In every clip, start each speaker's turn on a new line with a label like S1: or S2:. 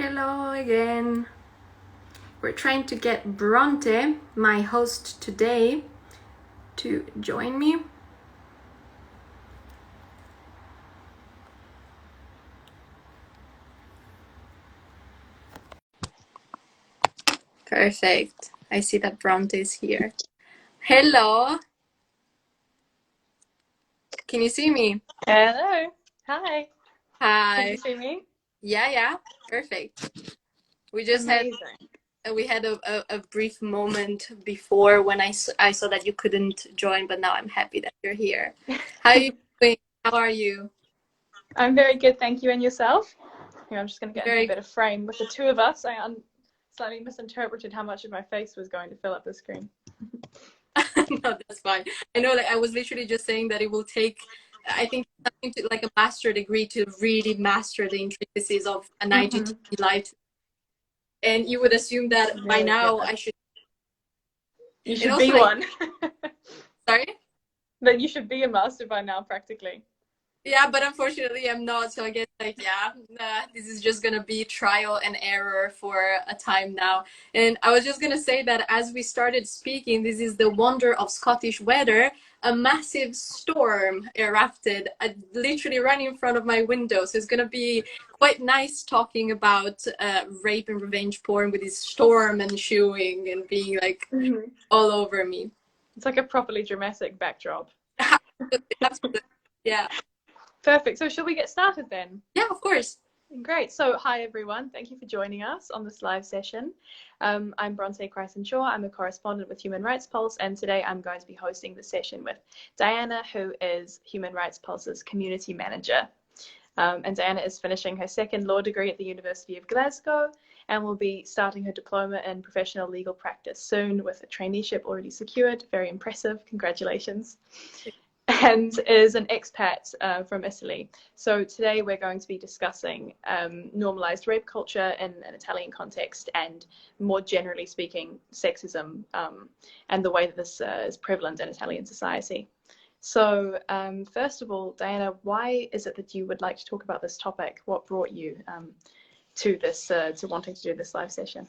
S1: Hello again. We're trying to get Brontë, my host today, to join me. Perfect. I see that Brontë is here. Hello. Can you see me?
S2: Hello. Hi.
S1: Hi.
S2: Can you see me?
S1: Yeah. Perfect. We just
S2: Amazing.
S1: had a brief moment before when I saw that you couldn't join, but now I'm happy that you're here. How are you doing? How are you?
S2: I'm very good, thank you. And yourself? Here, I'm just going to get into
S1: Very
S2: a better frame with the two of us. I slightly misinterpreted how much of my face was going to fill up the screen.
S1: No, that's fine. I know, like I was literally just saying that it will take, I think, something to like a master degree to really master the intricacies of an IGTV live. And you would assume that by
S2: Very
S1: now
S2: good.
S1: I should.
S2: You
S1: And
S2: should
S1: also,
S2: be
S1: like,
S2: one.
S1: sorry.
S2: But you should be a master by now, practically.
S1: Yeah, but unfortunately I'm not. So I guess like, yeah, this is just gonna be trial and error for a time now. And I was just gonna say that as we started speaking, this is the wonder of Scottish weather. A massive storm erupted, literally right in front of my window. So it's gonna be quite nice talking about rape and revenge porn with this storm ensuing and being like all over me.
S2: It's like a properly dramatic backdrop.
S1: Absolutely. Yeah.
S2: Perfect. So shall we get started then?
S1: Yeah, of course.
S2: Great. So, hi everyone. Thank you for joining us on this live session. I'm Brontë Creighton-Shaw. I'm a correspondent with Human Rights Pulse, and today I'm going to be hosting the session with Diana, who is Human Rights Pulse's community manager. And Diana is finishing her second law degree at the University of Glasgow and will be starting her diploma in professional legal practice soon with a traineeship already secured. Very impressive. Congratulations. And is an expat from Italy. So today we're going to be discussing normalized rape culture in an Italian context and, more generally speaking, sexism and the way that this is prevalent in Italian society. So first of all, Diana, why is it that you would like to talk about this topic? What brought you to this, to wanting to do this live session?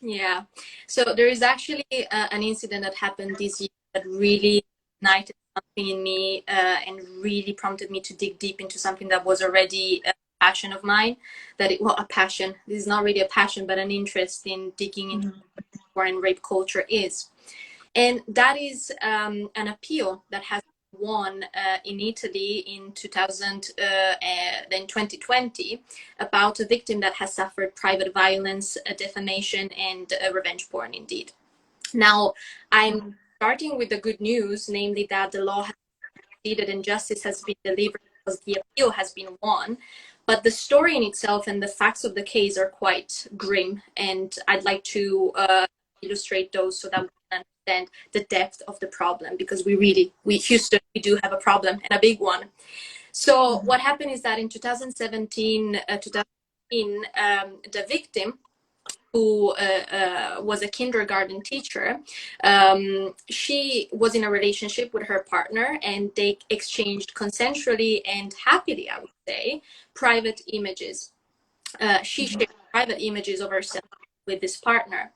S1: Yeah, so there is actually an incident that happened this year that really ignited something in me and really prompted me to dig deep into something that was already a passion of mine. Well, a passion. This is not really a passion, but an interest in digging into what foreign rape culture is. And that is an appeal that has won in Italy in 2020 about a victim that has suffered private violence, defamation, and revenge porn indeed. Now, I'm starting with the good news, namely that the law has succeeded and justice has been delivered because the appeal has been won. But the story in itself and the facts of the case are quite grim, and I'd like to illustrate those so that we can understand the depth of the problem, because Houston, we do have a problem, and a big one. So what happened is that in 2017, the victim, who was a kindergarten teacher, she was in a relationship with her partner, and they exchanged consensually and happily, I would say, private images. She shared private images of herself with this partner.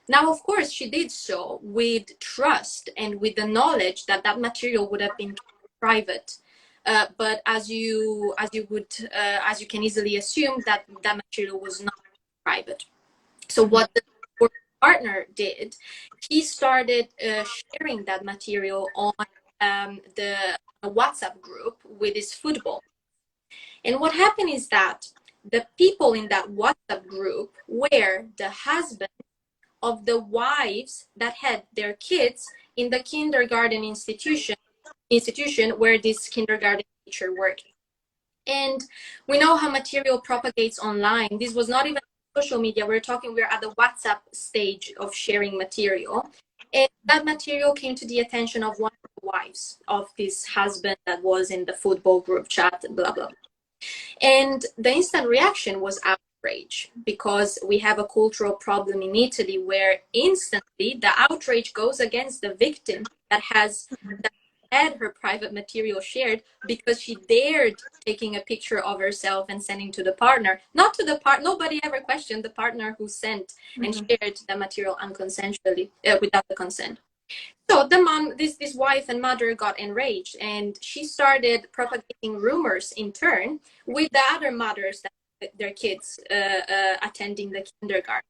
S1: Now, of course, she did so with trust and with the knowledge that that material would have been private. But as you can easily assume, that material was not private. So what the partner did, he started sharing that material on the WhatsApp group with his football. And what happened is that the people in that WhatsApp group were the husband of the wives that had their kids in the kindergarten institution where this kindergarten teacher worked. And we know how material propagates online. This was not even social media. We're at the WhatsApp stage of sharing material. And that material came to the attention of one of the wives of this husband that was in the football group chat, blah, blah. And the instant reaction was outrage, because we have a cultural problem in Italy where instantly the outrage goes against the victim that has had her private material shared because she dared taking a picture of herself and sending to the partner, not to the nobody ever questioned the partner who sent and shared the material unconsensually, without the consent. So the mom, this wife and mother got enraged, and she started propagating rumors in turn with the other mothers that their kids attending the kindergarten.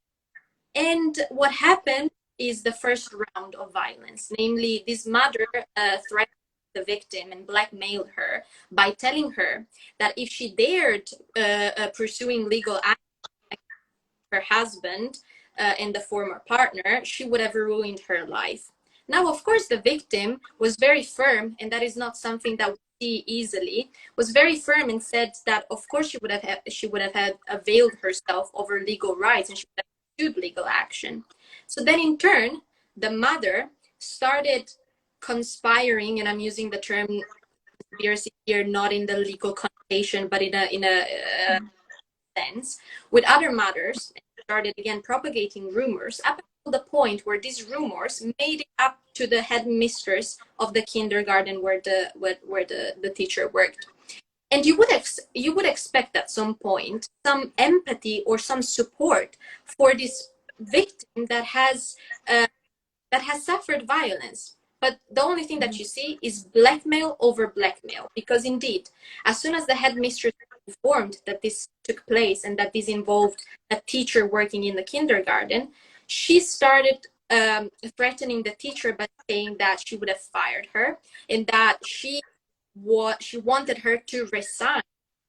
S1: And what happened is the first round of violence. Namely, this mother threatened the victim and blackmailed her by telling her that if she dared pursuing legal action against her husband and the former partner, she would have ruined her life. Now, of course, the victim was very firm, and that is not something that we see easily, was very firm and said that, of course, she would have had availed herself of her legal rights, and she would have pursued legal action. So then, in turn, the mother started conspiring, and I'm using the term conspiracy here, not in the legal connotation, but in a sense, with other mothers, and started again propagating rumors up to the point where these rumors made it up to the headmistress of the kindergarten where the teacher worked. And you would expect at some point some empathy or some support for this victim that has suffered violence. But the only thing that you see is blackmail over blackmail, because indeed, as soon as the headmistress was informed that this took place and that this involved a teacher working in the kindergarten, she started threatening the teacher by saying that she would have fired her and that she wanted her to resign,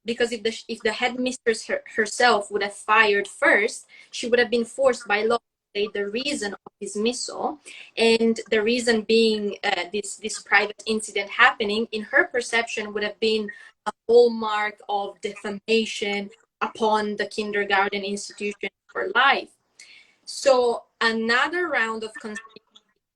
S1: because if the headmistress herself would have fired first, she would have been forced by law to say the reason of dismissal, and the reason being this private incident happening, in her perception, would have been a hallmark of defamation upon the kindergarten institution for life. So another round of conspiracy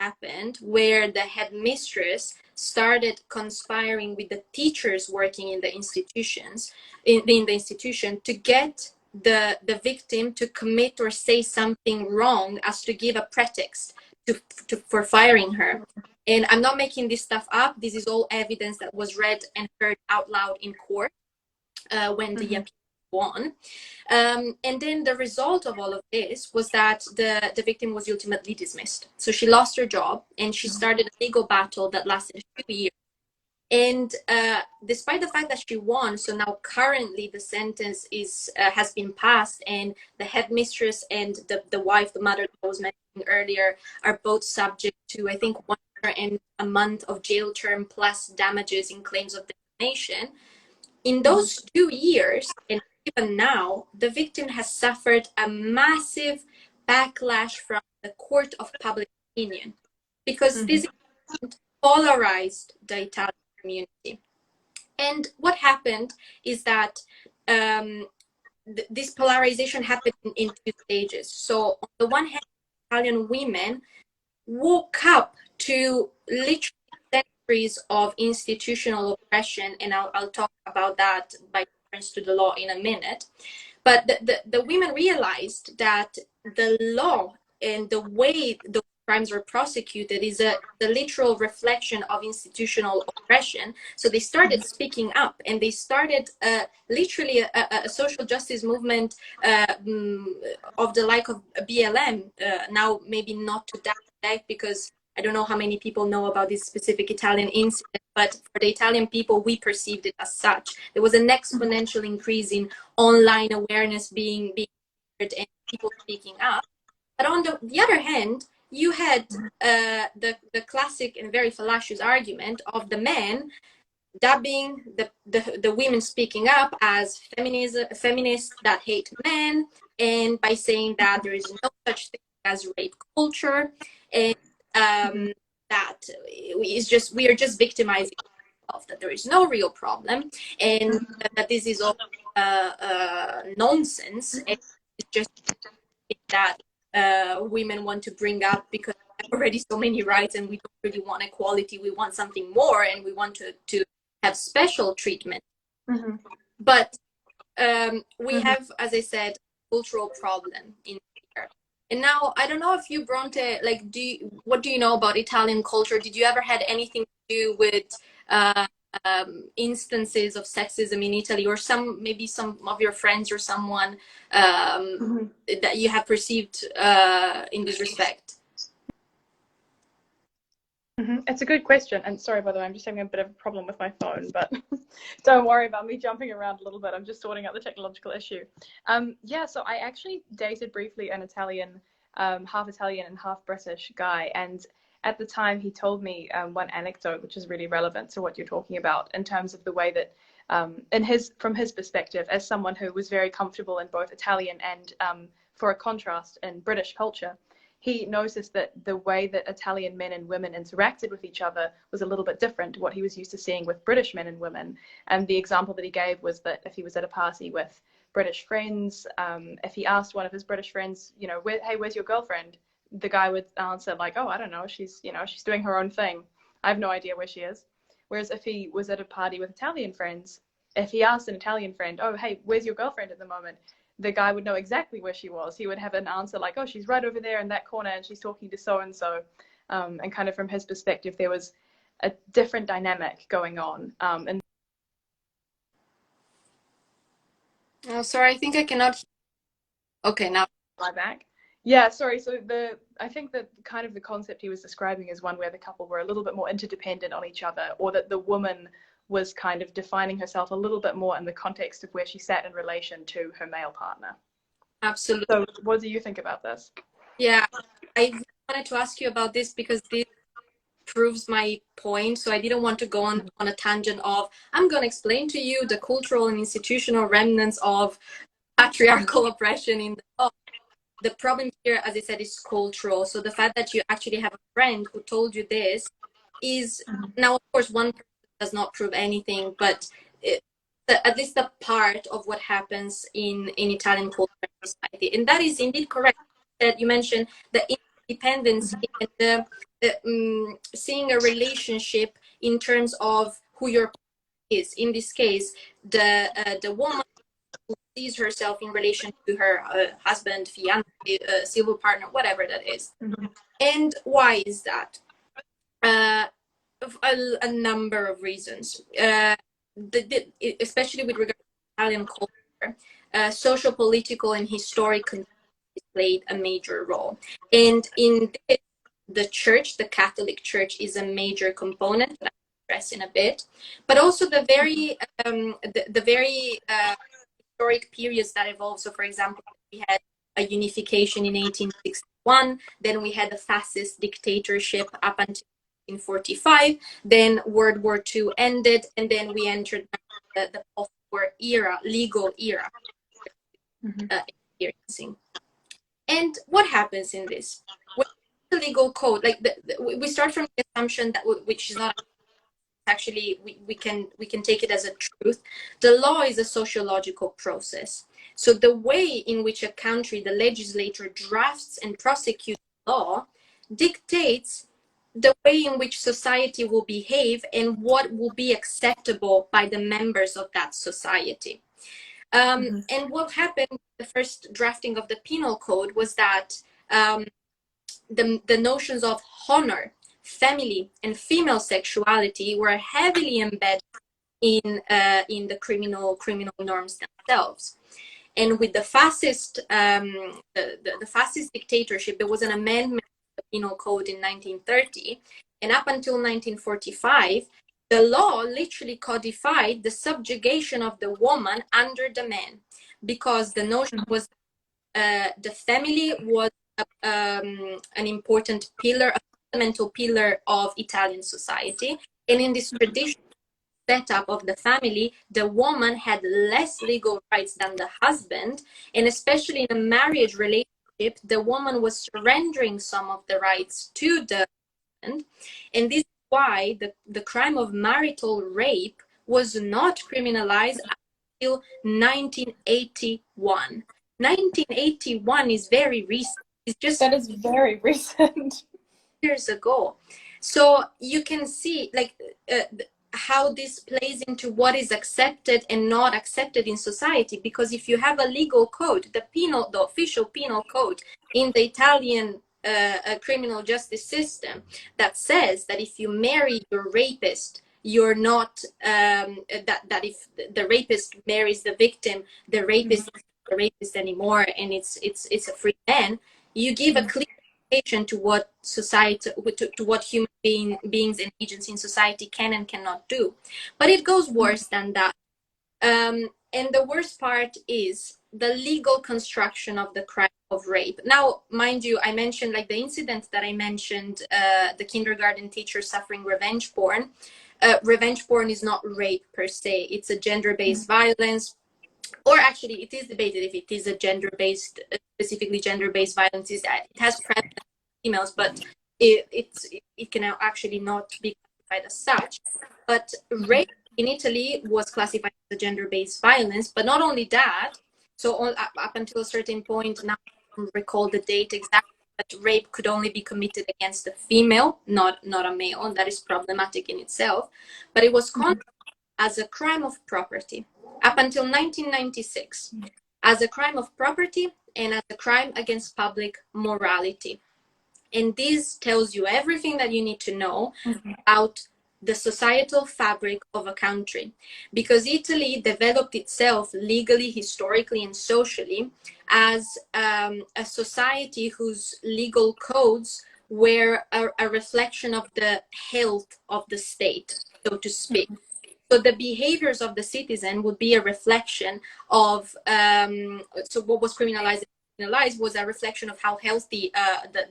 S1: happened where the headmistress started conspiring with the teachers working in the institutions in the institution to get the victim to commit or say something wrong as to give a pretext for firing her. And I'm not making this stuff up. This is all evidence that was read and heard out loud in court when the appeal won. And then the result of all of this was that the victim was ultimately dismissed. So she lost her job and she started a legal battle that lasted 2 years. And despite the fact that she won, so now currently the sentence has been passed, and the headmistress and the wife, the mother that I was mentioning earlier, are both subject to, I think, 1 year and a month of jail term plus damages in claims of defamation. In those 2 years, and even now, the victim has suffered a massive backlash from the court of public opinion, because this polarized the Italian community. And what happened is that this polarization happened in 2 stages. So on the one hand, Italian women woke up to literally centuries of institutional oppression, and I'll talk about that by reference to the law in a minute. But the women realized that the law and the way the crimes were prosecuted is the literal reflection of institutional oppression. So they started speaking up, and they started literally a social justice movement of the like of BLM. Now, maybe not to that effect, because I don't know how many people know about this specific Italian incident, but for the Italian people, we perceived it as such. There was an exponential increase in online awareness being heard and people speaking up. But on the other hand, you had the classic and very fallacious argument of the men dubbing the women speaking up as feminists that hate men, and by saying that there is no such thing as rape culture, and that we are just victimizing ourselves, that there is no real problem, and that this is all nonsense, and it's just that women want to bring up because we have already so many rights, and we don't really want equality. We want something more, and we want to have special treatment. But we have, as I said, cultural problem in here. And now, I don't know if you, Bronte, like, what do you know about Italian culture? Did you ever had anything to do with uh, instances of sexism in Italy, or maybe some of your friends or someone
S2: Mhm.
S1: that you have perceived in this respect?
S2: It's a good question. And sorry, by the way, I'm just having a bit of a problem with my phone, but don't worry about me jumping around a little bit. I'm just sorting out the technological issue. Yeah, so I actually dated briefly an Italian, half Italian and half British guy. And at the time, he told me one anecdote, which is really relevant to what you're talking about in terms of the way that, from his perspective, as someone who was very comfortable in both Italian and, for a contrast, in British culture, he noticed that the way that Italian men and women interacted with each other was a little bit different to what he was used to seeing with British men and women. And the example that he gave was that if he was at a party with British friends, if he asked one of his British friends, hey, where's your girlfriend? The guy would answer like, oh, I don't know. She's doing her own thing. I have no idea where she is. Whereas if he was at a party with Italian friends, if he asked an Italian friend, oh, hey, where's your girlfriend at the moment? The guy would know exactly where she was. He would have an answer like, oh, she's right over there in that corner and she's talking to so and so. And kind of from his perspective, there was a different dynamic going on. And
S1: Oh, sorry, I think I cannot. Okay, now.
S2: my back. Yeah, sorry. So I think that kind of the concept he was describing is one where the couple were a little bit more interdependent on each other, or that the woman was kind of defining herself a little bit more in the context of where she sat in relation to her male partner.
S1: Absolutely.
S2: So what do you think about this?
S1: Yeah, I really wanted to ask you about this because this proves my point. So I didn't want to go on a tangent of, I'm going to explain to you the cultural and institutional remnants of patriarchal oppression in the law. The problem here, as I said, is cultural. So the fact that you actually have a friend who told you this is, now, of course, one person does not prove anything, but it, at least a part of what happens in Italian culture and society. And that is indeed correct. That you mentioned the independence and seeing a relationship in terms of who your partner is. In this case, the woman sees herself in relation to her husband, fiancé, civil partner, whatever that is.
S2: Mm-hmm.
S1: And why is that? A number of reasons, especially with regard to Italian culture, social, political, and historic context played a major role. And in this, the church, the Catholic Church, is a major component that I'll address in a bit, but also the very historic periods that evolved. So, for example, we had a unification in 1861, then we had a fascist dictatorship up until 1945, then World War II ended, and then we entered the post-war era, legal era, experiencing. And what happens in this? When the legal code, like we start from the assumption that, which is not actually, we can take it as a truth. The law is a sociological process. So the way in which a country, the legislature, drafts and prosecutes law dictates the way in which society will behave and what will be acceptable by the members of that society. And what happened with the first drafting of the penal code was that the notions of honor, family, and female sexuality were heavily embedded in the criminal norms themselves. And with the fascist the fascist dictatorship, there was an amendment to the penal code in 1930, and up until 1945, the law literally codified the subjugation of the woman under the man, because the notion was the family was an important pillar, a fundamental pillar of Italian society. And in this tradition setup of the family, the woman had less legal rights than the husband. And especially in a marriage relationship, the woman was surrendering some of the rights to the husband. And this is why the crime of marital rape was not criminalized until 1981. 1981 is very recent. It's just
S2: That is very recent.
S1: years ago. So you can see, like, how this plays into what is accepted and not accepted in society. Because if you have a legal code, the official penal code in the Italian criminal justice system, that says that if you marry your rapist, you're not that if the rapist marries the victim, the rapist is not the rapist anymore, and it's a free man. You give a clear indication to what society, to what human beings and agents in society can and cannot do. But it goes worse than that. And the worst part is the legal construction of the crime of rape. Now, mind you, I mentioned, like, the incident that I mentioned, the kindergarten teacher suffering revenge porn. Revenge porn is not rape per se. It's a gender-based violence, or actually it is debated if it is a gender-based, specifically gender-based violence. It has prevalence in females, but it can actually not be classified as such. But rape in Italy was classified as a gender-based violence. But not only that, so up until a certain point, now I don't recall the date exactly, but rape could only be committed against a female, not a male, and that is problematic in itself. But it was considered as a crime of property up until 1996, as a crime of property and as a crime against public morality. And this tells you everything that you need to know about the societal fabric of a country, because Italy developed itself legally, historically, and socially as a society whose legal codes were a reflection of the health of the state, so to speak. So the behaviors of the citizen would be a reflection of, so what was criminalized was a reflection of how healthy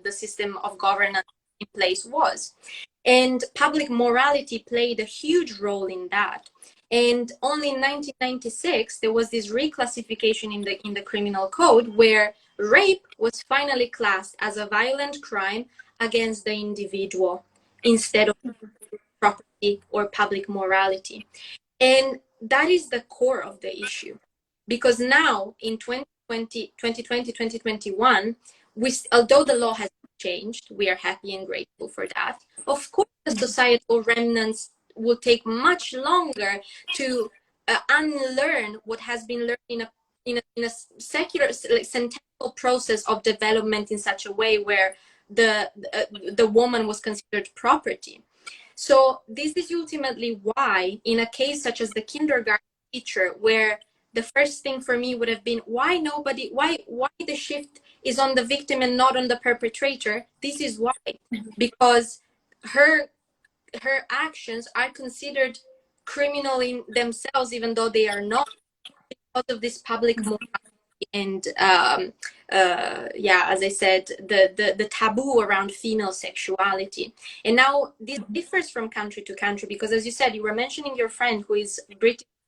S1: the system of governance in place was. And public morality played a huge role in that. And only in 1996, there was this reclassification in the criminal code where rape was finally classed as a violent crime against the individual instead of property or public morality. And that is the core of the issue. Because now in 2021, although the law has changed, we are happy and grateful for that. Of course, the societal remnants will take much longer to unlearn what has been learned in a secular, like, centennial process of development in such a way where the woman was considered property. So this is ultimately why, in a case such as the kindergarten teacher, where the first thing for me would have been, why the shift is on the victim and not on the perpetrator? This is why, because her actions are considered criminal in themselves, even though they are not, because of this public morality and as I said, the taboo around female sexuality. And now this differs from country to country, because, as you said, you were mentioning your friend who is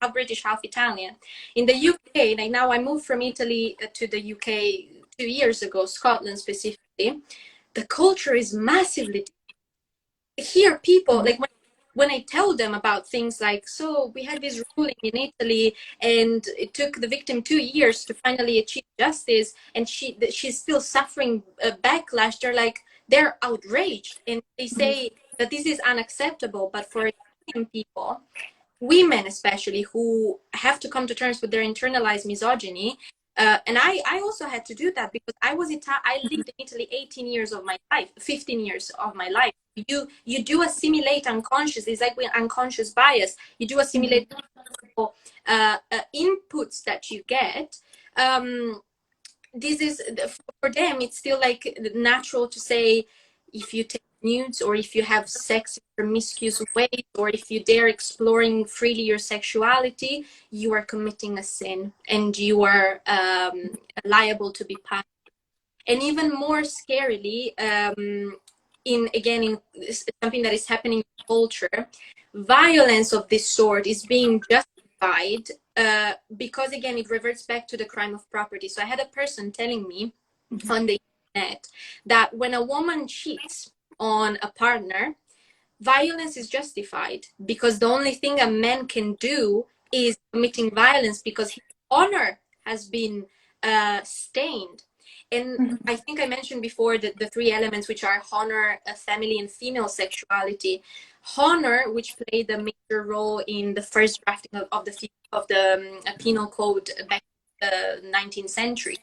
S1: half British, half Italian. In the UK, like, now I moved from Italy to the UK 2 years ago, Scotland specifically. The culture is massively different. Here, people, like, when I tell them about things like, so we had this ruling in Italy and it took the victim 2 years to finally achieve justice, and she's still suffering a backlash, they're outraged, and they say that this is unacceptable. But for Italian people, women especially, who have to come to terms with their internalized misogyny, and I also had to do that, because I lived in Italy 18 years of my life, 15 years of my life. You do assimilate unconscious. It's like with unconscious bias. You do assimilate inputs that you get. This is, for them, it's still like natural to say, if you take nudes, or if you have sex in promiscuous ways, or if you dare exploring freely your sexuality, you are committing a sin and you are liable to be punished. And even more scarily, in something that is happening in culture, violence of this sort is being justified because, again, it reverts back to the crime of property. So I had a person telling me on the internet that when a woman cheats on a partner, violence is justified, because the only thing a man can do is committing violence, because his honor has been stained. And I think I mentioned before that the three elements, which are honor, family, and female sexuality. honor, which played a major role in the first drafting of the penal code back in the 19th century,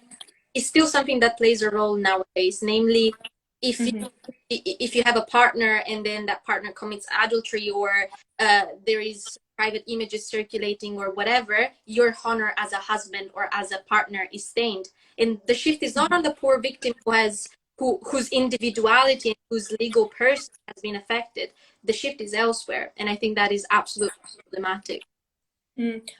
S1: is still something that plays a role nowadays. Namely, if you if you have a partner and then that partner commits adultery, or there is private images circulating or whatever, your honor as a husband or as a partner is stained. And the shift is not on the poor victim whose individuality and whose legal person has been affected. The shift is elsewhere, and I think that is absolutely problematic.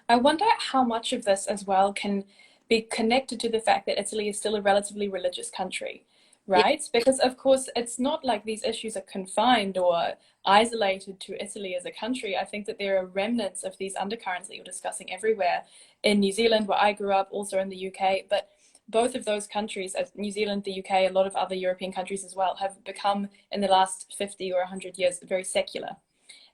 S2: I wonder how much of this as well can be connected to the fact that Italy is still a relatively religious country, right? Yeah. Because of course it's not like these issues are confined or isolated to Italy as a country. I think that there are remnants of these undercurrents that you're discussing everywhere in New Zealand, where I grew up, also in the UK. But both of those countries, as New Zealand, the UK, a lot of other European countries as well, have become in the last 50 or 100 years very secular.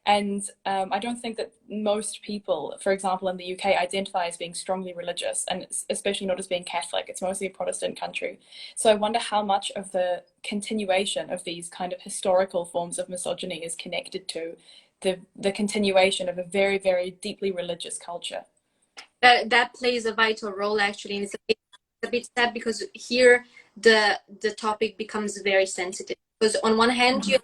S2: And I don't think that most people, for example, in the UK, identify as being strongly religious, and especially not as being Catholic. It's mostly a Protestant country. So I wonder how much of the continuation of these kind of historical forms of misogyny is connected to the continuation of a very, very deeply religious culture.
S1: That plays a vital role, actually, and it's a bit sad, because here the topic becomes very sensitive. Because on one hand, you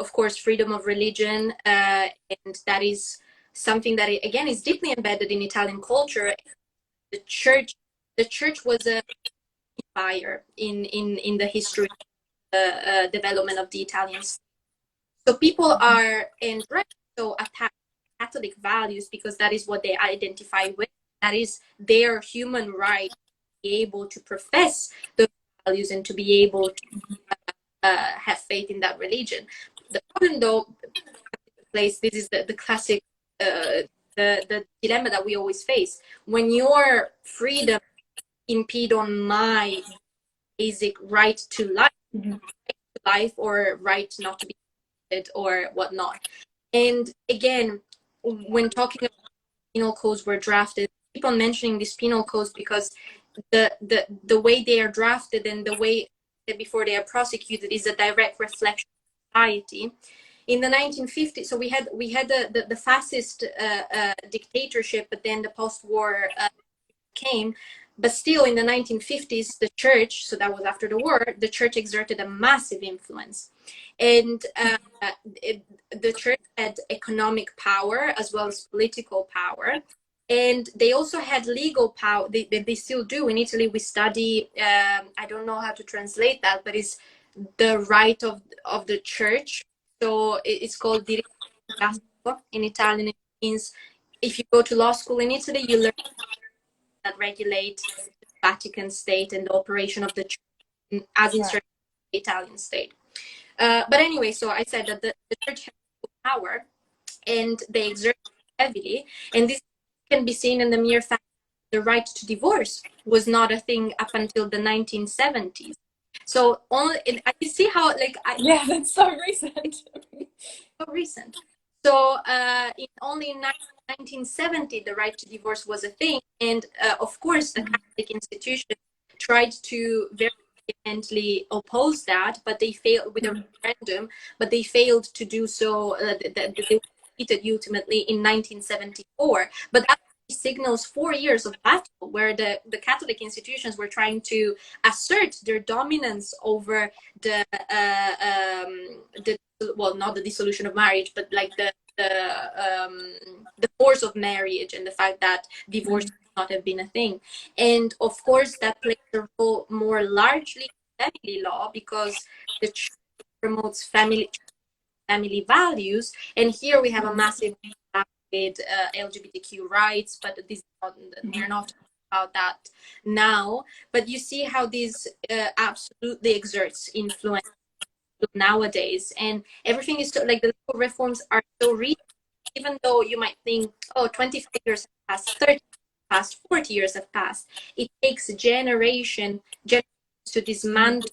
S1: of course, freedom of religion, and that is something that, again, is deeply embedded in Italian culture. The church was a fire in the history of the development of the Italian state. So people are, and right, so attached to Catholic values, because that is what they identify with. That is their human right to be able to profess those values and to be able to have faith in that religion. The problem, though, this is the classic the dilemma that we always face. When your freedom impede on my basic right to life, or right not to be affected or whatnot. And again, when talking about penal codes were drafted, I keep on mentioning these penal codes because the way they are drafted and the way before they are prosecuted is a direct reflection of society. In the 1950s, so we had the fascist dictatorship, but then the post-war came. But still, in the 1950s, the church, so that was after the war, the church exerted a massive influence. And the church had economic power as well as political power. And they also had legal power. They still do. In Italy, we study, I don't know how to translate that, but it's the right of the church. So it's called diritto in Italian. It means if you go to law school in Italy, you learn that regulate the Vatican state and the operation of the church as inserted in the Italian state. But anyway, so I said that the church has power and they exert heavily. And this can be seen in the mere fact that the right to divorce was not a thing up until the 1970s. So you see how
S2: yeah, that's so recent.
S1: So recent. So only in 1970, the right to divorce was a thing, and of course, the Catholic institution tried to very vehemently oppose that, but they failed with a referendum. But they failed to do so. They were defeated ultimately in 1974. But that signals 4 years of battle where the Catholic institutions were trying to assert their dominance over the well, not the dissolution of marriage, but like the force of marriage and the fact that divorce would not have been a thing. And of course, that plays a role more largely in family law, because the church promotes family values. And here we have a massive with LGBTQ rights, but we're not talking about that now. But you see how this absolutely exerts influence nowadays, and everything is so, like, the legal reforms are so recent, even though you might think, oh, 25 years have passed, 30 years have passed, 40 years have passed. It takes generations to dismantle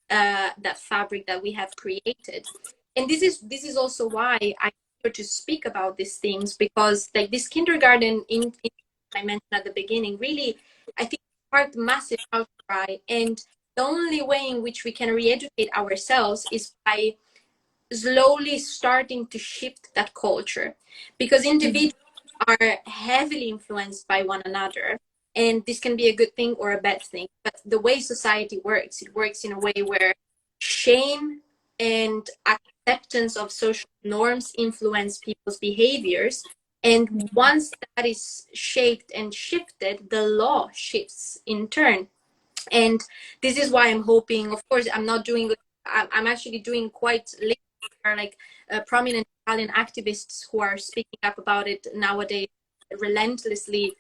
S1: that fabric that we have created. And this is also why I to speak about these things, because like this kindergarten in I mentioned at the beginning, really, I think sparked massive outcry. And the only way in which we can re-educate ourselves is by slowly starting to shift that culture, because individuals are heavily influenced by one another, and this can be a good thing or a bad thing. But the way society works, it works in a way where shame and acceptance of social norms influence people's behaviors, and once that is shaped and shifted, the law shifts in turn. And this is why I'm hoping, of course I'm not doing, I'm actually doing quite late, like prominent Italian activists who are speaking up about it nowadays relentlessly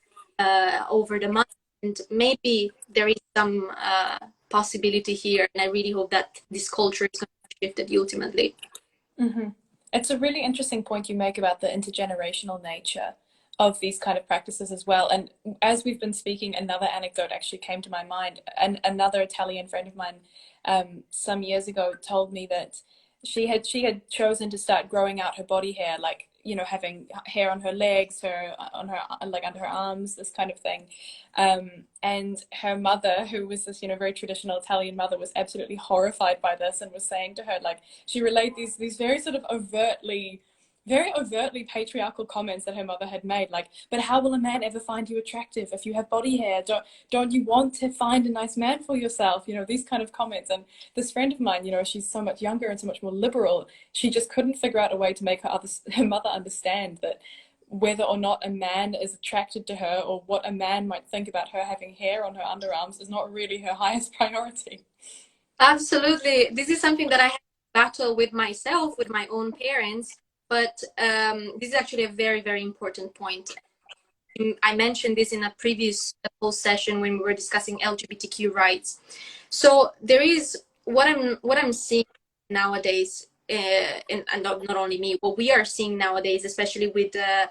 S1: over the month, and maybe there is some possibility here, and I really hope that this culture is going to be shifted ultimately.
S2: Mm-hmm. It's a really interesting point you make about the intergenerational nature of these kind of practices as well. And as we've been speaking, another anecdote actually came to my mind. And another Italian friend of mine, some years ago, told me that she had chosen to start growing out her body hair, like, you know, having hair on her legs, her on her, like, under her arms, this kind of thing. And her mother, who was this, you know, very traditional Italian mother, was absolutely horrified by this and was saying to her, like, she relayed these very sort of very overtly patriarchal comments that her mother had made, like, but how will a man ever find you attractive if you have body hair? Don't you want to find a nice man for yourself? You know, these kind of comments. And this friend of mine, you know, she's so much younger and so much more liberal, she just couldn't figure out a way to make her mother understand that whether or not a man is attracted to her, or what a man might think about her having hair on her underarms, is not really her highest priority.
S1: Absolutely. This is something that I have to battle with myself, with my own parents. But this is actually a very, very important point. I mentioned this in a previous whole session when we were discussing LGBTQ rights. So there is what I'm seeing nowadays, and not only me, what we are seeing nowadays, especially with the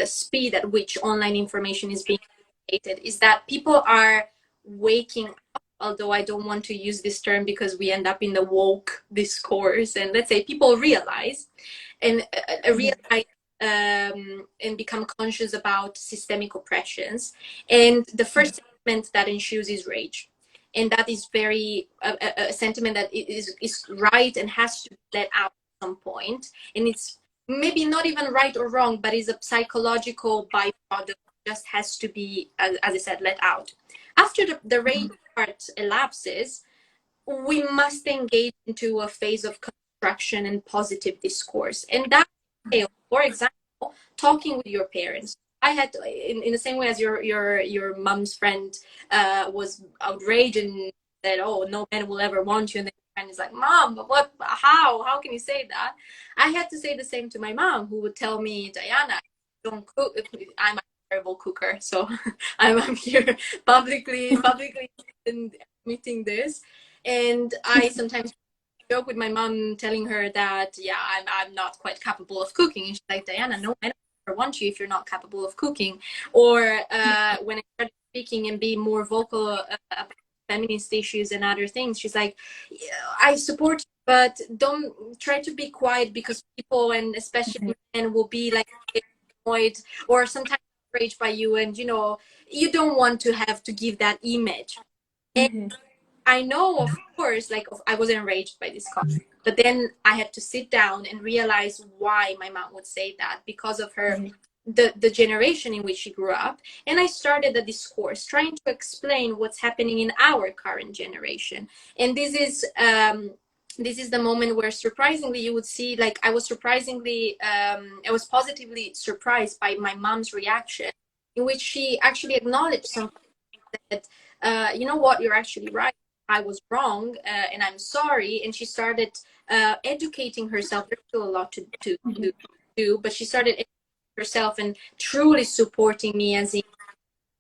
S1: speed at which online information is being created, is that people are waking up. Although I don't want to use this term because we end up in the woke discourse, and let's say people realize and realize and become conscious about systemic oppressions. And the first sentiment that ensues is rage. And that is very a sentiment that is right and has to be let out at some point. And it's maybe not even right or wrong, but is a psychological byproduct, just has to be, as I said, let out. After the rage part elapses, we must engage into a phase of construction and positive discourse. And that, for example, talking with your parents. I had to, in the same way as your mom's friend was outraged and said, "Oh, no man will ever want you," and then your friend is like, "Mom, but what? How can you say that?" I had to say the same to my mom, who would tell me, "Diana, don't cook." I'm a terrible cooker, so I'm here publicly admitting this. And I sometimes joke with my mom, telling her that, yeah, I'm not quite capable of cooking. And she's like, "Diana, no, I don't want you if you're not capable of cooking." Or when I started speaking and being more vocal about feminist issues and other things, she's like, "Yeah, I support you, but don't try to be quiet, because people, and especially men, will be like annoyed or sometimes outraged by you, and you don't want to have to give that image." And
S2: Mm-hmm.
S1: I know, of course, like, I was enraged by this comment, but then I had to sit down and realize why my mom would say that, because of her, the generation in which she grew up. And I started the discourse trying to explain what's happening in our current generation. And this is the moment where, surprisingly, you would see, like, I was positively surprised by my mom's reaction, in which she actually acknowledged something, that, you know what, you're actually right. I was wrong, and I'm sorry. And she started educating herself. There's still a lot to do, but she started educating herself and truly supporting me, as in,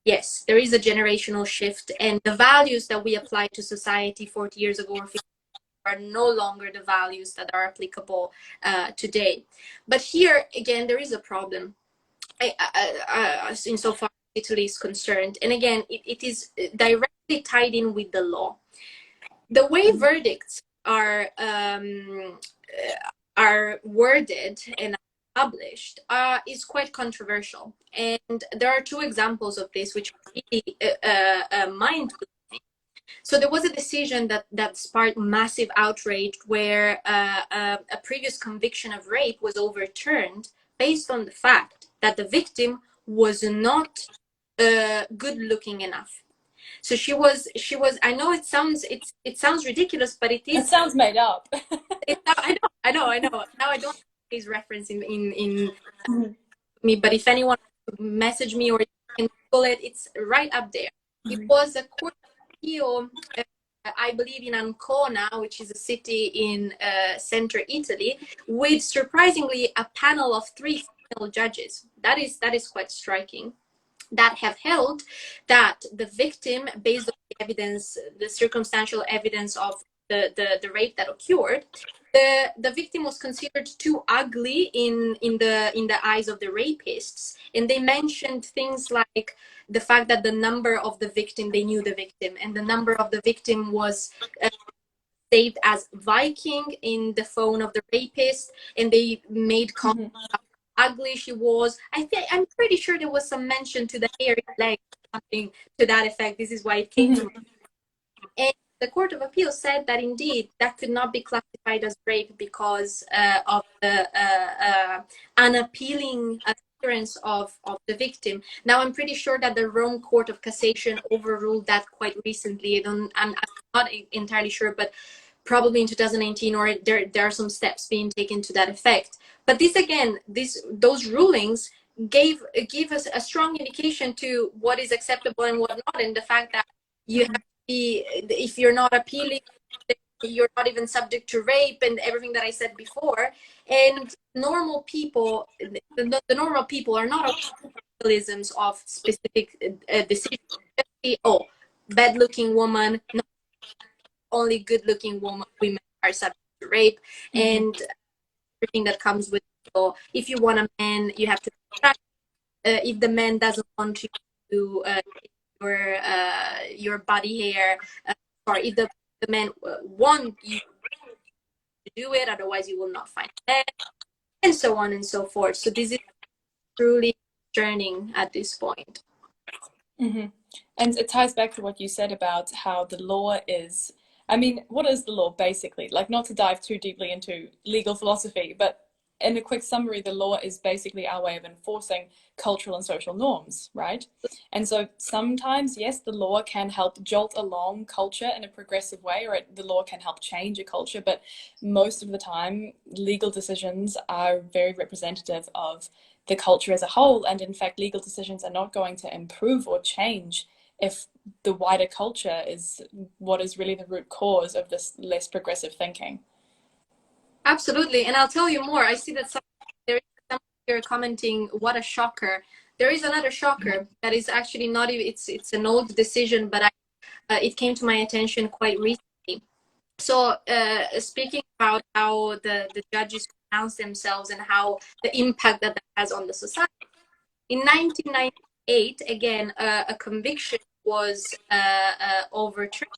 S1: yes, there is a generational shift, and the values that we applied to society 40 years ago or 50 are no longer the values that are applicable today. But here again, there is a problem. Insofar as Italy is concerned, and again, it is directly tied in with the law. The way verdicts are worded and published is quite controversial, and there are two examples of this which are really mind blowing. So there was a decision that sparked massive outrage where a previous conviction of rape was overturned based on the fact that the victim was not good looking enough. So she was. I know it sounds ridiculous, but it
S2: It
S1: is.
S2: sounds made up.
S1: I know. Now I don't have his reference in me, but if anyone message me or you can Google it, it's right up there. It was a court of appeal, I believe in Ancona, which is a city in center Italy, with surprisingly a panel of 3 female judges. That is quite striking. That have held that the victim, based on the evidence, the circumstantial evidence of the rape that occurred, the victim was considered too ugly in the eyes of the rapists, and they mentioned things like the fact that the number of the victim, they knew the victim, and the number of the victim was saved as Viking in the phone of the rapist, and they made comments ugly she was. I'm pretty sure there was some mention to the hairy leg, something to that effect. This is why it came to me. And the Court of Appeal said that indeed that could not be classified as rape because of the unappealing appearance of the victim. Now I'm pretty sure that the Rome Court of Cassation overruled that quite recently. I'm not entirely sure, but probably in 2019, or there are some steps being taken to that effect. But those rulings give us a strong indication to what is acceptable and what not, and the fact that you have to be, if you're not appealing, you're not even subject to rape and everything that I said before. And normal people, the normal people are not mechanisms of specific decisions. Oh, bad-looking woman, not only good-looking women are subject to rape, and everything that comes with it. So if you want a man, you have to if the man doesn't want you to your body hair, or if the man want you to do it, otherwise you will not find it, and so on and so forth. So this is truly concerning at this point.
S2: And it ties back to what you said about how the law is, I mean, what is the law basically? Like, not to dive too deeply into legal philosophy, but in a quick summary, the law is basically our way of enforcing cultural and social norms, right? And so sometimes, yes, the law can help jolt along culture in a progressive way, or the law can help change a culture, but most of the time, legal decisions are very representative of the culture as a whole, and in fact, legal decisions are not going to improve or change if the wider culture is what is really the root cause of this less progressive thinking.
S1: Absolutely, and I'll tell you more. I see that there is some here commenting, "What a shocker!" There is another shocker that is actually not even. It's an old decision, but it came to my attention quite recently. So, speaking about how the judges pronounce themselves and how the impact that has on the society. In 1998, again, a conviction was overturned,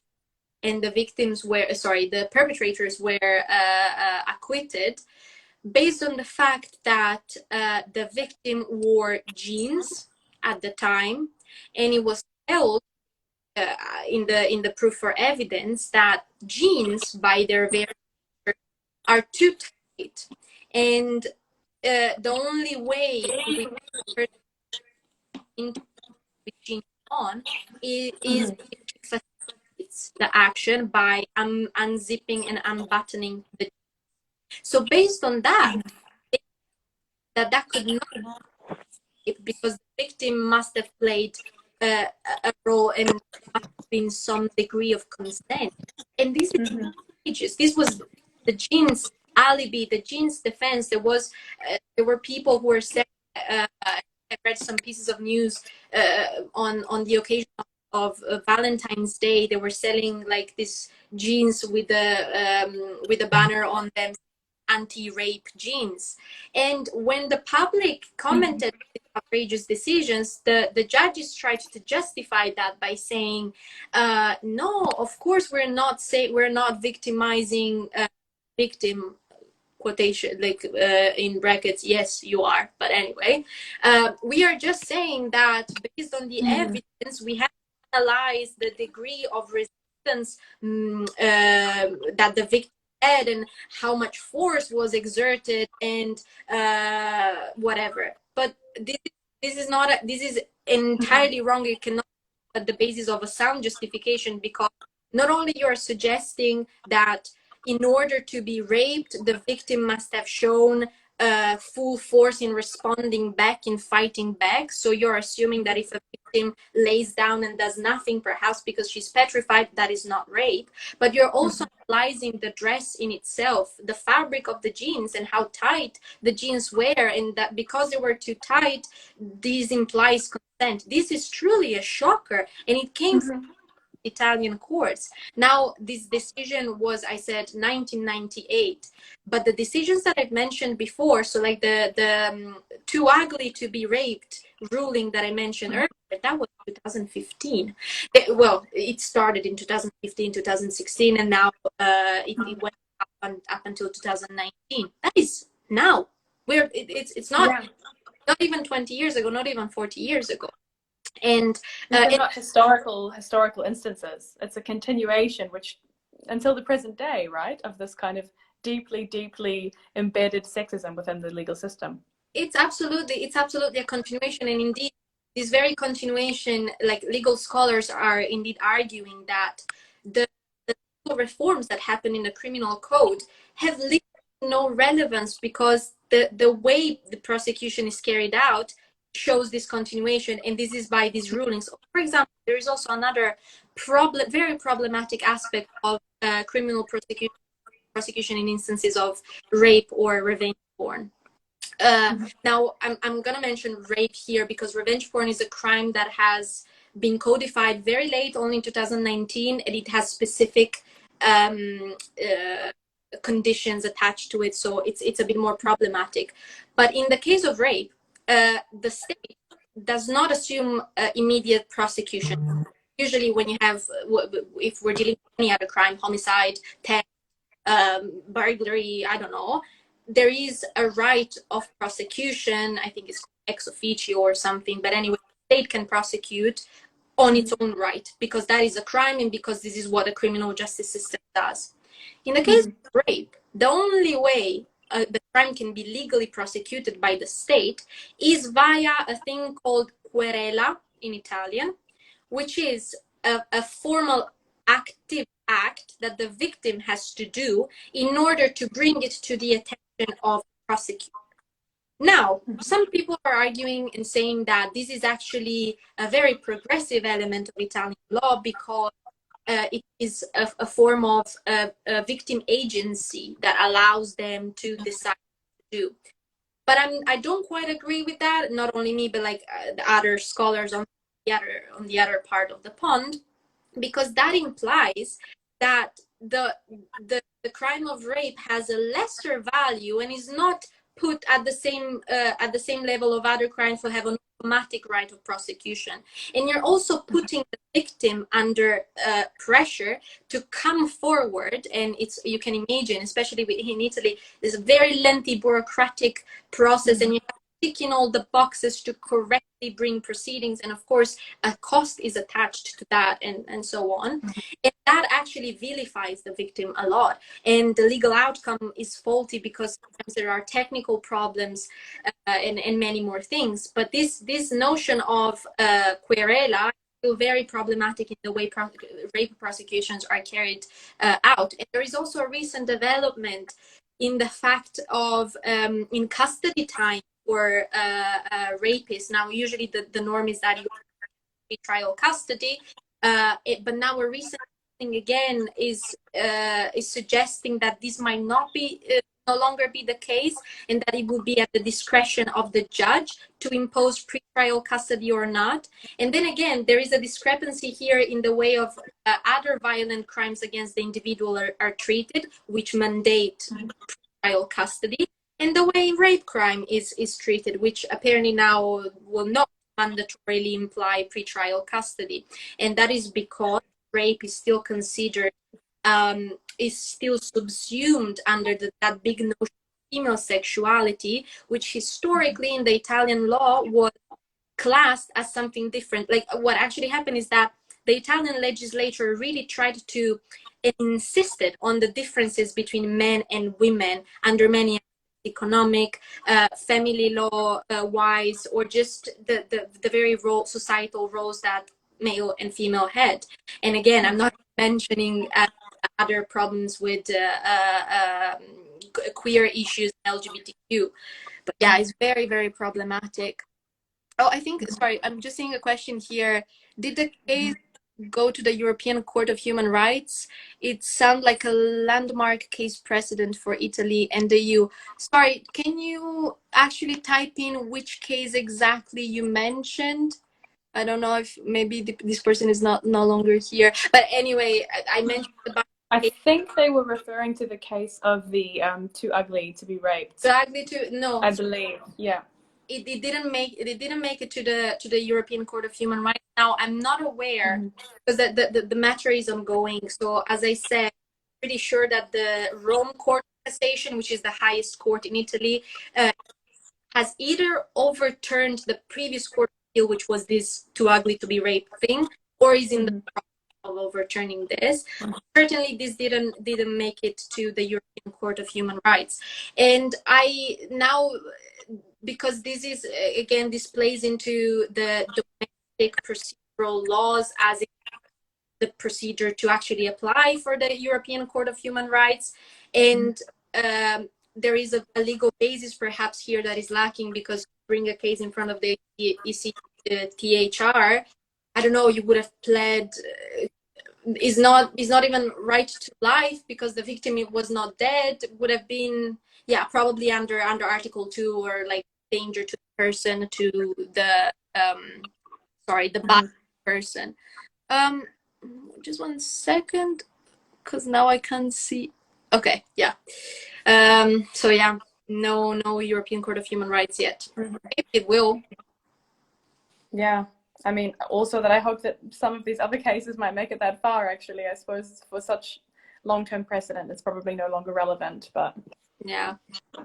S1: and the perpetrators were acquitted based on the fact that the victim wore jeans at the time, and it was held in the proof for evidence that jeans, by their very nature, are too tight, and the only way we into jeans on is the action by unzipping and unbuttoning the. So based on that, that could not, because the victim must have played a role and must have been some degree of consent. And this is ages. This was the jeans alibi, the jeans defense. There were people who were saying, I read some pieces of news on the occasion of Valentine's Day. They were selling like this jeans with a banner on them, anti-rape jeans. And when the public commented on these outrageous decisions, the judges tried to justify that by saying, no, of course we're not victimizing victim, quotation, like in brackets, yes you are, but anyway, we are just saying that based on the evidence we have to analyze the degree of resistance resistance that the victim had, and how much force was exerted, and whatever. But this is not this is entirely wrong. It cannot be at the basis of a sound justification, because not only you are suggesting that in order to be raped, the victim must have shown full force in responding back, in fighting back. So you're assuming that if a victim lays down and does nothing, perhaps because she's petrified, that is not rape. But you're also analyzing the dress in itself, the fabric of the jeans, and how tight the jeans were, and that because they were too tight, this implies consent. This is truly a shocker, and it came from Italian courts. Now, this decision was, I said, 1998, but the decisions that I've mentioned before, so like the too ugly to be raped ruling that I mentioned earlier, that was 2015. Well, it started in 2015, 2016, and now it went up until 2019. That is now. It's not not even 20 years ago, not even 40 years ago. And
S2: they're not historical instances. It's a continuation, which until the present day, right, of this kind of deeply embedded sexism within the legal system.
S1: It's absolutely a continuation, and indeed this very continuation, like legal scholars are indeed arguing that the legal reforms that happen in the criminal code have little no relevance, because the way the prosecution is carried out shows this continuation, and this is by these rulings. For example, there is also another very problematic aspect of criminal prosecution in instances of rape or revenge porn. Now, I'm gonna mention rape here because revenge porn is a crime that has been codified very late, only in 2019, and it has specific conditions attached to it, so it's a bit more problematic. But in the case of rape, the state does not assume immediate prosecution. Usually when you have, if we're dealing with any other crime, homicide, theft, burglary, I don't know, there is a right of prosecution. I think it's ex officio or something, but anyway, the state can prosecute on its own right, because that is a crime and because this is what the criminal justice system does. In the case of rape, the only way the crime can be legally prosecuted by the state is via a thing called querela in Italian, which is a formal active act that the victim has to do in order to bring it to the attention of the prosecutor. Now, some people are arguing and saying that this is actually a very progressive element of Italian law, because it is a form of a victim agency that allows them to decide what to do. But I don't quite agree with that. Not only me, but like the other scholars on the other part of the pond, because that implies that the crime of rape has a lesser value and is not put at the same level of other crimes who have an automatic right of prosecution. And you're also putting the victim under pressure to come forward, and you can imagine, especially in Italy, there's a very lengthy bureaucratic process, and you have to tick in all the boxes to correctly bring proceedings, and of course a cost is attached to that, and so on. And that actually vilifies the victim a lot, and the legal outcome is faulty because sometimes there are technical problems and many more things. But this notion of querela is still very problematic in the way rape prosecutions are carried out. And there is also a recent development in the fact of in custody time for rapists. Now, usually the norm is that you have trial custody, but now a recent thing again is suggesting that this might not be no longer be the case, and that it would be at the discretion of the judge to impose pre-trial custody or not. And then again, there is a discrepancy here in the way of other violent crimes against the individual are treated, which mandate pre-trial custody, and the way rape crime is treated, which apparently now will not mandatorily imply pre-trial custody. And that is because rape is still considered is still subsumed under that big notion of female sexuality, which historically in the Italian law was classed as something different. Like what actually happened is that the Italian legislature really tried to and insisted on the differences between men and women under many economic, family law wise, or just the very societal roles that male and female had. And again, I'm not mentioning other problems with queer issues, LGBTQ, but yeah, it's very, very problematic. Oh, I think, sorry, I'm just seeing a question here. Did the case go to the European Court of Human Rights? It sounds like a landmark case precedent for Italy and the EU. Sorry, can you actually type in which case exactly you mentioned? I don't know if maybe this person is no longer here. But anyway, I mentioned about...
S2: I think they were referring to the case of the Too Ugly to Be Raped.
S1: Exactly, no.
S2: I believe, yeah.
S1: It didn't make it to the European Court of Human Rights. Now I'm not aware because the matter is ongoing. So as I said, I'm pretty sure that the Rome Court of Cassation, which is the highest court in Italy, has either overturned the previous court appeal, which was this Too Ugly to Be Raped thing, or is in the process of overturning this. Certainly, this didn't make it to the European Court of Human Rights, and I now, because this is again, this plays into the domestic procedural laws as the procedure to actually apply for the European Court of Human Rights, and there is a legal basis perhaps here that is lacking, because bring a case in front of the ECTHR, I don't know, you would have pled is not even right to life because the victim was not dead, would have been, yeah, probably under Article 2, or like danger to the person, to the the bad person. Just one second, because now I can't see. Okay, yeah. So yeah, no European Court of Human Rights yet. It will.
S2: Yeah. I mean, also that I hope that some of these other cases might make it that far, actually. I suppose for such long-term precedent, it's probably no longer relevant. But
S1: yeah,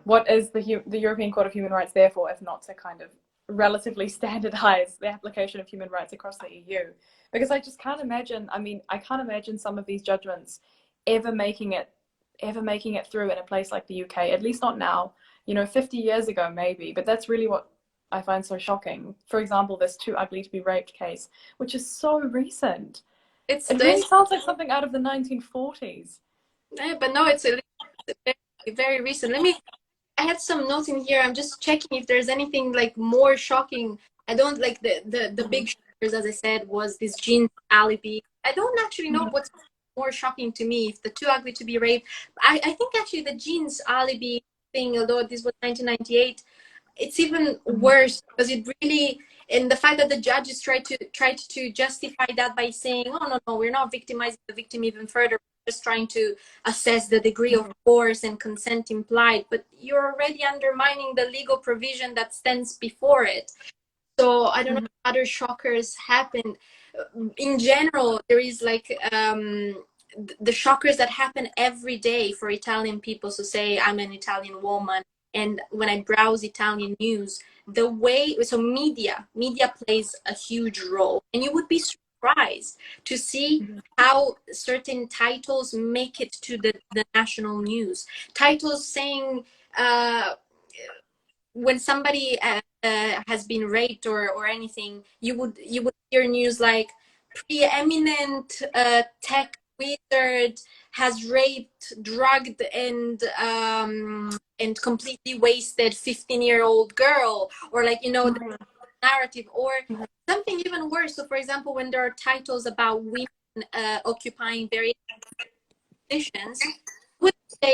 S2: what is the European Court of Human Rights there for, if not to kind of relatively standardize the application of human rights across the EU? Because I just can't imagine, I can't imagine some of these judgments ever making it through in a place like the UK, at least not now. 50 years ago, maybe, but that's really what I find so shocking. For example, this Too Ugly to Be Raped case, which is so recent. It really sounds like something out of the 1940s.
S1: Yeah, but no, it's very, very recent. I had some notes in here. I'm just checking if there's anything like more shocking. I don't like the big shockers, as I said, was this Jean's alibi. I don't actually know what's more shocking to me, if the Too Ugly to Be Raped. I think actually the Jean's alibi thing, although this was 1998, it's even worse, because it really, and the fact that the judges tried to justify that by saying, oh no, we're not victimizing the victim even further, we're just trying to assess the degree of force and consent implied, but you're already undermining the legal provision that stands before it. So I don't know if other shockers happen. In general, there is like the shockers that happen every day for Italian people. So say I'm an Italian woman, and when I browse Italian news, the way, so media plays a huge role, and you would be surprised to see how certain titles make it to the national news. Titles saying when somebody has been raped or anything, you would hear news like preeminent tech wizard has raped, drugged, and completely wasted 15-year-old girl, or like, the narrative, or something even worse. So for example, when there are titles about women occupying various positions,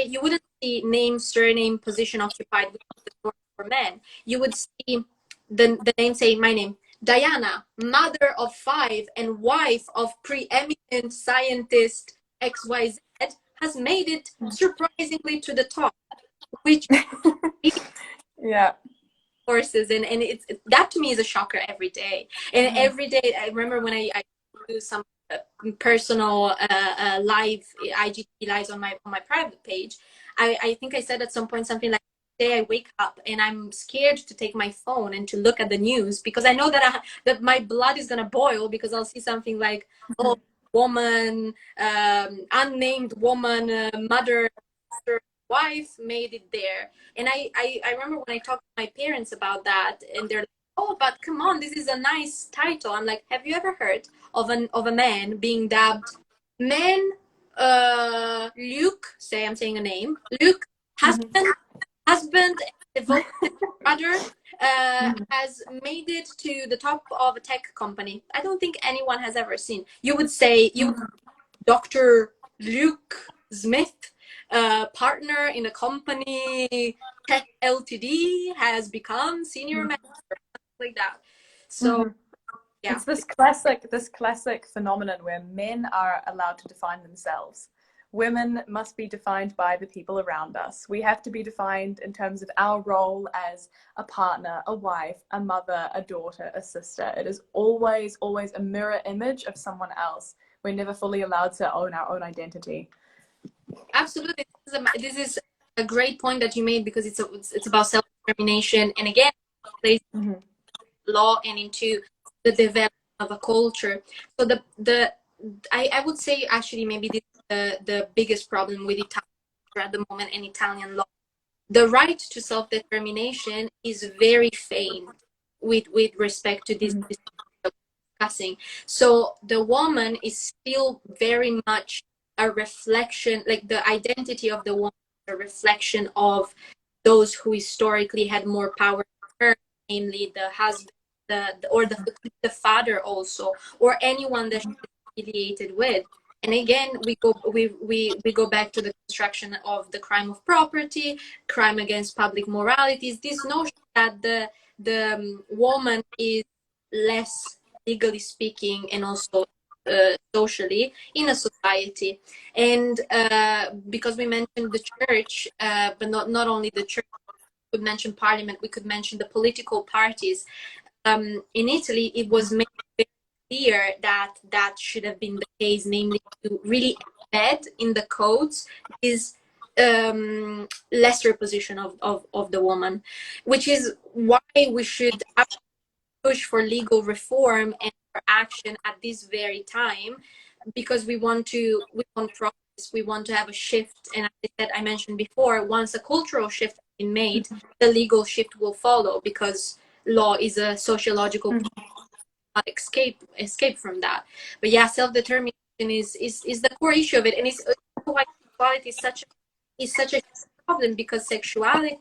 S1: you wouldn't see name, surname, position occupied for men. You would see the name saying, my name, Diana, mother of 5 and wife of preeminent scientist XYZ, has made it surprisingly to the top, which
S2: yeah,
S1: courses, and it's, that to me is a shocker every day. And every day, I remember when I do some personal live IGTV lives on my private page, I think I said at some point something like, day I wake up and I'm scared to take my phone and to look at the news, because I know that that my blood is gonna boil, because I'll see something like, oh, woman, unnamed woman, mother, sister, wife made it there. And I remember when I talked to my parents about that, and they're like, oh, but come on, this is a nice title. I'm like, have you ever heard of a man being dubbed man, Luke, say I'm saying a name, Luke, husband, devoted brother, has made it to the top of a tech company? I don't think anyone has ever seen. You would say, Dr. Luke Smith, partner in a company, Tech Ltd, has become senior manager, like that. So yeah,
S2: it's this classic phenomenon where men are allowed to define themselves. Women must be defined by the people around us. We have to be defined in terms of our role as a partner, a wife, a mother, a daughter, a sister. It is always a mirror image of someone else. We're never fully allowed to own our own identity.
S1: Absolutely. This is a great point that you made, because it's about self-determination, and again, plays law and into the development of a culture. So I would say, actually, maybe this is the biggest problem with Italian at the moment, and Italian law. The right to self-determination is very faint with respect to this discussing. So the woman is still very much a reflection, like the identity of the woman, a reflection of those who historically had more power than her, namely the husband, or the father also, or anyone that she's affiliated with. And again, we go back to the construction of the crime of property, crime against public moralities, this notion that the woman is less, legally speaking, and also socially, in a society. And because we mentioned the church, but not only the church, we could mention parliament, we could mention the political parties. In Italy, it was made very clear that that should have been the case, namely to really embed in the codes is lesser position of the woman, which is why we should push for legal reform and for action at this very time, because we want progress, we want to have a shift. And as I said, I mentioned before, once a cultural shift has been made, the legal shift will follow, because law is a sociological escape from that. But yeah, self-determination is the core issue of it, and it's why sexuality is such a problem, because sexuality is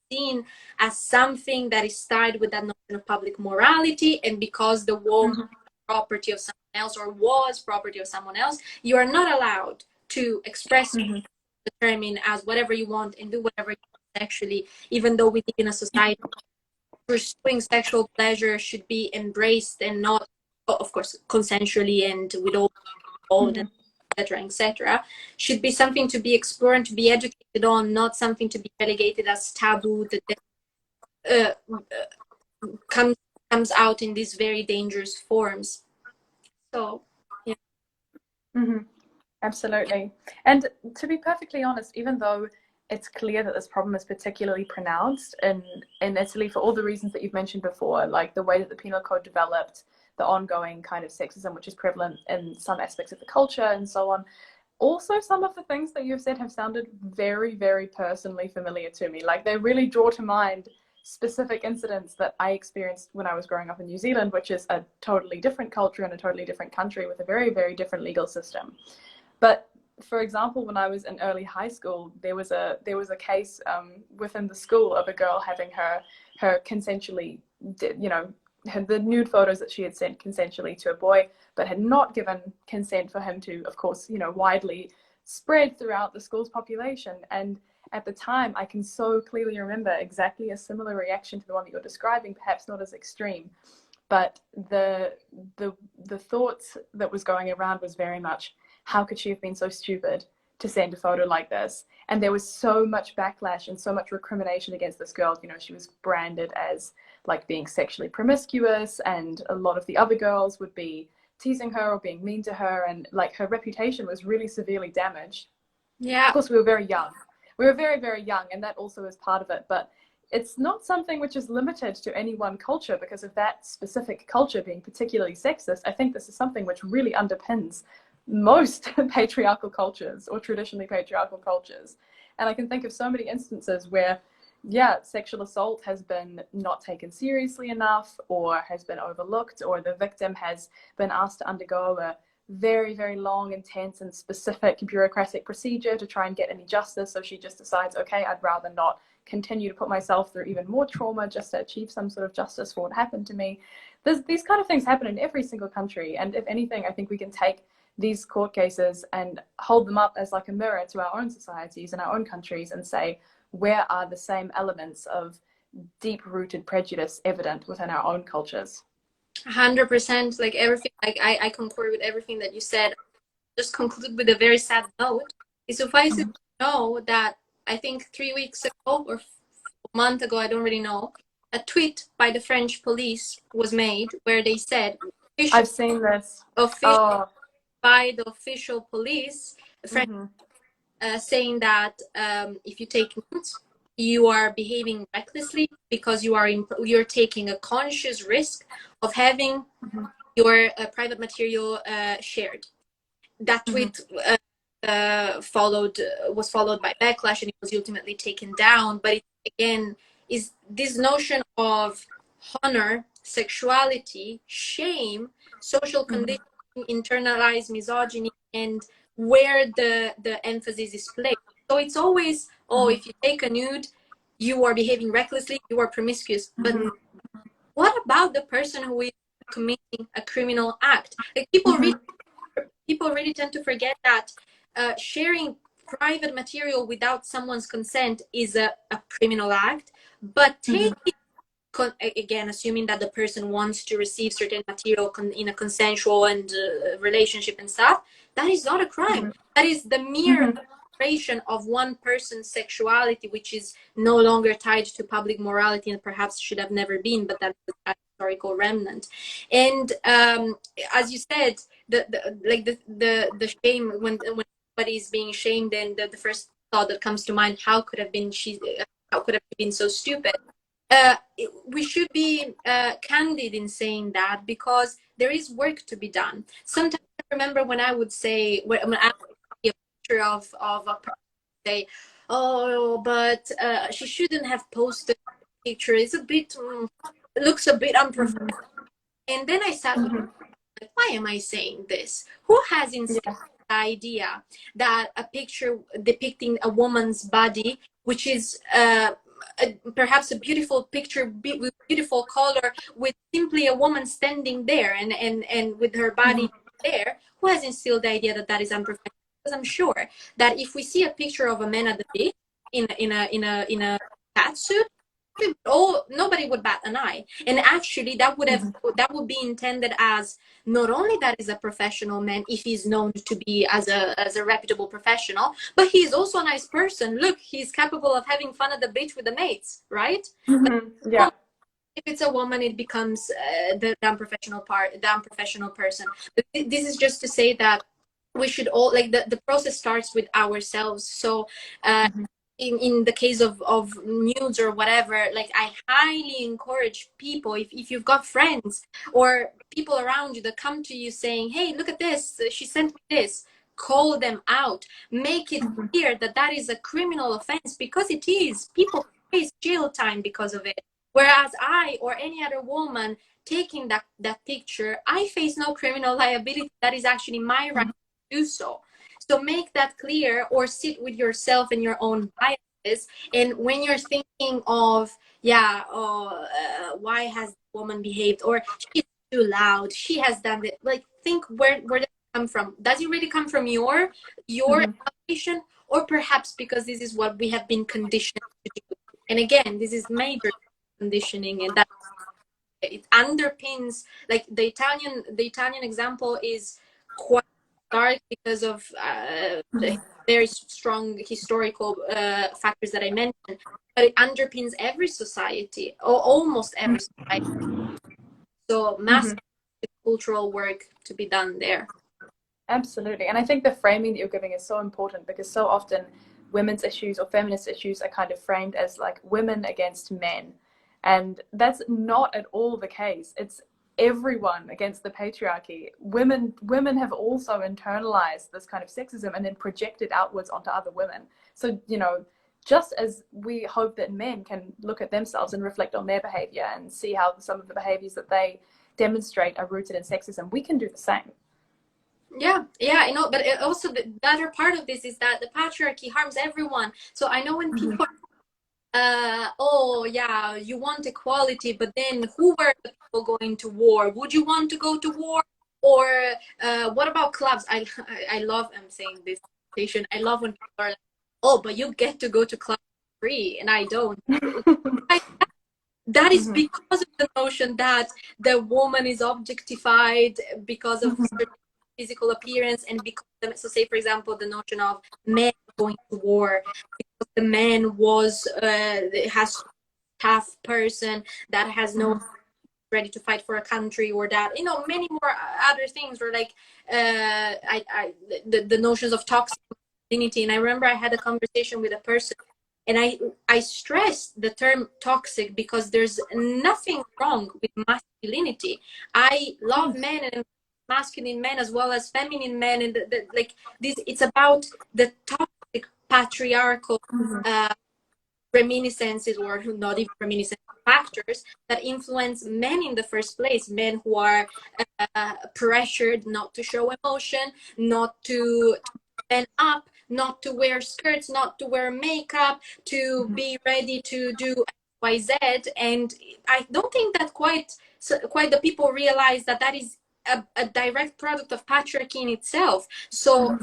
S1: seen as something that is tied with that notion of public morality, and because the woman is property of someone else, or was property of someone else, you are not allowed to express determine as whatever you want and do whatever you want sexually, even though we live in a society pursuing sexual pleasure should be embraced, and not, of course, consensually and with all etc., should be something to be explored and to be educated on, not something to be relegated as taboo that comes out in these very dangerous forms. So yeah.
S2: Absolutely. And to be perfectly honest, even though it's clear that this problem is particularly pronounced in Italy for all the reasons that you've mentioned before, like the way that the penal code developed, the ongoing kind of sexism which is prevalent in some aspects of the culture and so on. Also, some of the things that you've said have sounded very, very personally familiar to me. Like, they really draw to mind specific incidents that I experienced when I was growing up in New Zealand, which is a totally different culture and a totally different country with a very, very different legal system. But for example, when I was in early high school, there was a case within the school of a girl having her consensually, the nude photos that she had sent consensually to a boy, but had not given consent for him to, of course, widely spread throughout the school's population. And at the time, I can so clearly remember exactly a similar reaction to the one that you're describing, perhaps not as extreme, but the thoughts that was going around was very much, how could she have been so stupid to send a photo like this? And there was so much backlash and so much recrimination against this girl. She was branded as like being sexually promiscuous, and a lot of the other girls would be teasing her or being mean to her, and like her reputation was really severely damaged.
S1: Yeah.
S2: Of course, we were very young, we were very, very young, and that also is part of it. But it's not something which is limited to any one culture because of that specific culture being particularly sexist. I think this is something which really underpins most patriarchal cultures or traditionally patriarchal cultures. And I can think of so many instances where, yeah, sexual assault has been not taken seriously enough or has been overlooked, or the victim has been asked to undergo a very, very long, intense and specific bureaucratic procedure to try and get any justice. So she just decides, okay, I'd rather not continue to put myself through even more trauma just to achieve some sort of justice for what happened to me. These kind of things happen in every single country. And if anything, I think we can take these court cases and hold them up as like a mirror to our own societies and our own countries and say, where are the same elements of deep-rooted prejudice evident within our own cultures?
S1: 100%, like everything, like I concord with everything that you said. Just conclude with a very sad note. It suffices to know that I think 3 weeks ago or a month ago, I don't really know, a tweet by the French police was made where they said,
S2: I've seen this.
S1: By the official police, French, saying that if you take nudes, you are behaving recklessly because you're taking a conscious risk of having your private material shared. That tweet was followed by backlash, and it was ultimately taken down. But it, again, is this notion of honor, sexuality, shame, social conditioning, internalized misogyny, and where the emphasis is placed. So it's always, oh, if you take a nude, you are behaving recklessly, you are promiscuous. But what about the person who is committing a criminal act? Like people really tend to forget that sharing private material without someone's consent is a criminal act, but taking again, assuming that the person wants to receive certain material in a consensual and relationship and stuff, that is not a crime. That is the mere expression of one person's sexuality, which is no longer tied to public morality and perhaps should have never been, but that's a historical remnant. And as you said, the shame when somebody is being shamed, and the first thought that comes to mind, how could have been so stupid? We should be candid in saying that, because there is work to be done. Sometimes I remember when I would say, when I would see a picture of a person, say, oh, but she shouldn't have posted a picture. It's a bit, looks a bit unprofessional. And then I sat with myself, like, why am I saying this? Who has instilled the idea that a picture depicting a woman's body, which is perhaps a beautiful picture with beautiful color, with simply a woman standing there and with her body there, who has instilled the idea that that is unprofessional? Because I'm sure that if we see a picture of a man at the beach in a cat suit, nobody would bat an eye. And actually that would be intended as not only that is a professional man if he's known to be as a reputable professional, but he's also a nice person. Look, he's capable of having fun at the beach with the mates, right?
S2: Yeah.
S1: If it's a woman, it becomes the unprofessional person. But this is just to say that we should all, like, the process starts with ourselves. So in the case of nudes or whatever, like, I highly encourage people, if you've got friends or people around you that come to you saying, hey, look at this, she sent me this, call them out, make it clear that that is a criminal offense, because it is. People face jail time because of it, whereas I or any other woman taking that picture, I face no criminal liability. That is actually my right to do so. So make that clear, or sit with yourself and your own biases. And when you're thinking of, why has the woman behaved, or she's too loud, she has done it, like, think where does it come from? Does it really come from your education, or perhaps because this is what we have been conditioned to do? And again, this is major conditioning, and that it underpins, like, the Italian example is quite dark because of the very strong historical factors that I mentioned, but it underpins every society, or almost every society. So massive cultural work to be done there.
S2: Absolutely. And I think the framing that you're giving is so important, because so often women's issues or feminist issues are kind of framed as like women against men. And that's not at all the case. It's everyone against the patriarchy. Women have also internalized this kind of sexism and then projected outwards onto other women. So, you know, just as we hope that men can look at themselves and reflect on their behavior and see how some of the behaviors that they demonstrate are rooted in sexism, we can do the same.
S1: Yeah, I know, but also the other part of this is that the patriarchy harms everyone. So I know when people oh yeah, you want equality, but then who were the people going to war? Would you want to go to war? Or what about clubs? I love, I'm saying this station, I love when people are like, oh, but you get to go to clubs free and I don't. That is because of the notion that the woman is objectified because of certain physical appearance, and because, so say for example, the notion of men going to war because the man was has tough person that has no ready to fight for a country, or that, you know, many more other things, or like the notions of toxic masculinity. And I remember I had a conversation with a person, and I stressed the term toxic because there's nothing wrong with masculinity. I love men and masculine men as well as feminine men, and like this, it's about the toxic patriarchal reminiscences, or not even reminiscent factors that influence men in the first place. Men who are pressured not to show emotion, not to stand up, not to wear skirts, not to wear makeup, to be ready to do XYZ. And I don't think that quite the people realize that that is a direct product of patriarchy in itself. So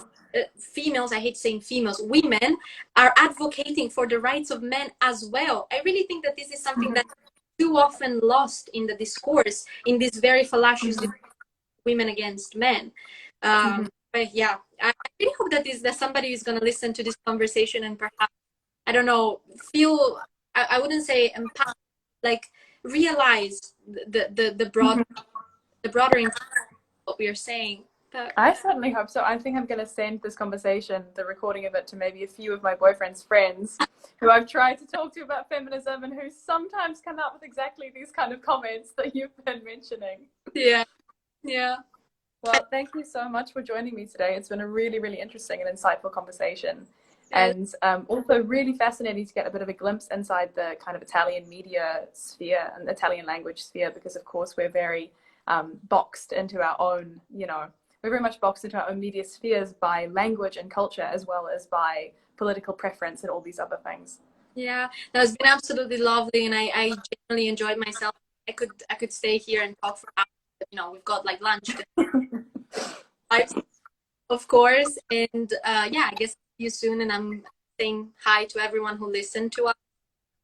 S1: females, I hate saying females, women are advocating for the rights of men as well. I really think that this is something that's too often lost in the discourse, in this very fallacious women against men. But yeah, I really hope that somebody is going to listen to this conversation and perhaps, I don't know, feel, I wouldn't say empowered, like realize the broader intent of what we are saying. But
S2: I certainly hope so. I think I'm going to send this conversation, the recording of it, to maybe a few of my boyfriend's friends who I've tried to talk to about feminism and who sometimes come out with exactly these kind of comments that you've been mentioning.
S1: Yeah.
S2: Well, thank you so much for joining me today. It's been a really, really interesting and insightful conversation. And also really fascinating to get a bit of a glimpse inside the kind of Italian media sphere and Italian language sphere, because of course we're very boxed into our own, you know, we're very much boxed into our own media spheres by language and culture, as well as by political preference and all these other things.
S1: Yeah, that's been absolutely lovely, and I genuinely enjoyed myself. I could stay here and talk for hours. You know, we've got like lunch, of course, and yeah, I guess see you soon. And I'm saying hi to everyone who listened to us.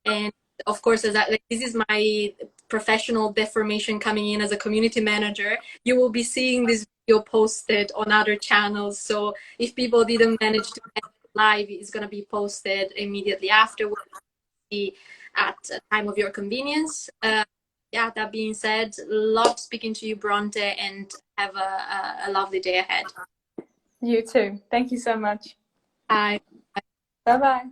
S1: And of course, as this is my professional deformation coming in as a community manager, you will be seeing this video posted on other channels. So if people didn't manage to get it live, it's going to be posted immediately afterwards at a time of your convenience. Yeah, that being said, loved speaking to you, Brontë, and have a lovely day ahead.
S2: You too. Thank you so much.
S1: Bye.
S2: Bye-bye.